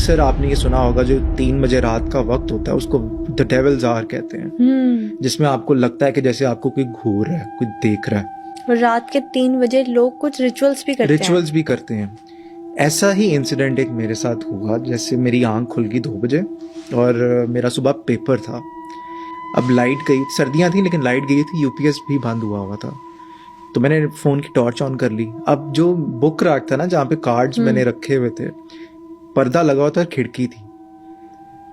अक्सर आपने ये सुना होगा जो 3 बजे रात का वक्त होता है उसको द डेविल्स आवर कहते हैं, जिसमें आपको लगता है कि जैसे आपको कोई घूर रहा है, कोई देख रहा है। और रात के 3 बजे लोग कुछ रिचुअल्स भी करते हैं। ऐसा ही इंसिडेंट एक मेरे साथ हुआ। जैसे मेरी आंख खुल गई 2 बजे और मेरा सुबह पेपर था। अब लाइट गई, सर्दियां थी लेकिन लाइट गई थी, यूपीएस भी बंद हुआ था। तो मैंने फ़ोन की टॉर्च ऑन कर ली। अब जो बुक रैक था ना, जहाँ पे कार्ड्स मैंने रखे हुए थे, पर्दा लगा हुआ था, खिड़की थी।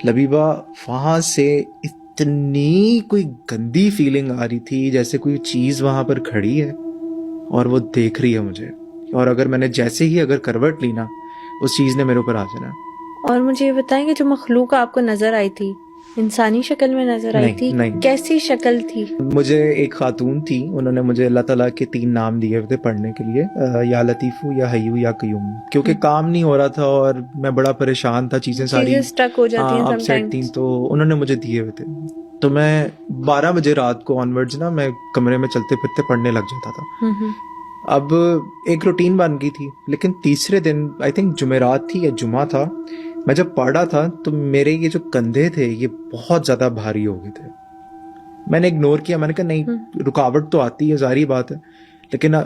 लबीबा, वहां से इतनी कोई गंदी फीलिंग आ रही थी जैसे कोई चीज़ वहां पर खड़ी है और वो देख रही है मुझे, और अगर मैंने जैसे ही अगर करवट ली ना, उस चीज़ ने मेरे ऊपर आ जाना। और मुझे ये बताएंगे जो मखलूक आपको नजर आई थी, इंसानी शक्ल में नजर आई थी? नहीं। कैसी शक्ल थी? मुझे एक खातून थी, उन्होंने मुझे अल्लाह ताला के 3 नाम दिए थे पढ़ने के लिए, या लतीफ़ू, या हय्यू, या कय्यूम। क्योंकि काम नहीं हो रहा था और मैं बड़ा परेशान था, चीज़ें सारी स्टक हो जाती हैं अपसेट थी, समटाइम्स। तो उन्होंने मुझे दिए हुए थे। तो मैं 12 बजे रात को ऑनवर्ड्स ना, मैं कमरे में चलते फिरते पढ़ने लग जाता था। अब एक रूटीन बन गई थी। लेकिन तीसरे दिन, आई थिंक जुमेरात थी या जुमा था, मैं जब पढ़ा था तो मेरे ये जो कंधे थे ये बहुत ज्यादा भारी हो गए थे। मैंने इग्नोर किया, मैंने कहा नहीं, रुकावट तो आती है, जारी बात है, लेकिन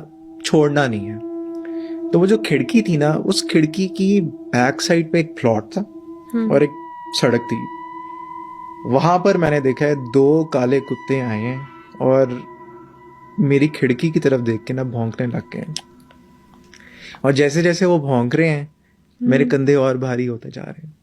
छोड़ना नहीं है। तो वो जो खिड़की थी ना, उस खिड़की की बैक साइड पे एक प्लॉट था और एक सड़क थी। वहां पर मैंने देखा है 2 काले कुत्ते आए हैं और मेरी खिड़की की तरफ देख के ना भौंकने लग गए हैं। और जैसे जैसे वो भौंक रहे हैं, मेरे कंधे और भारी होते जा रहे हैं।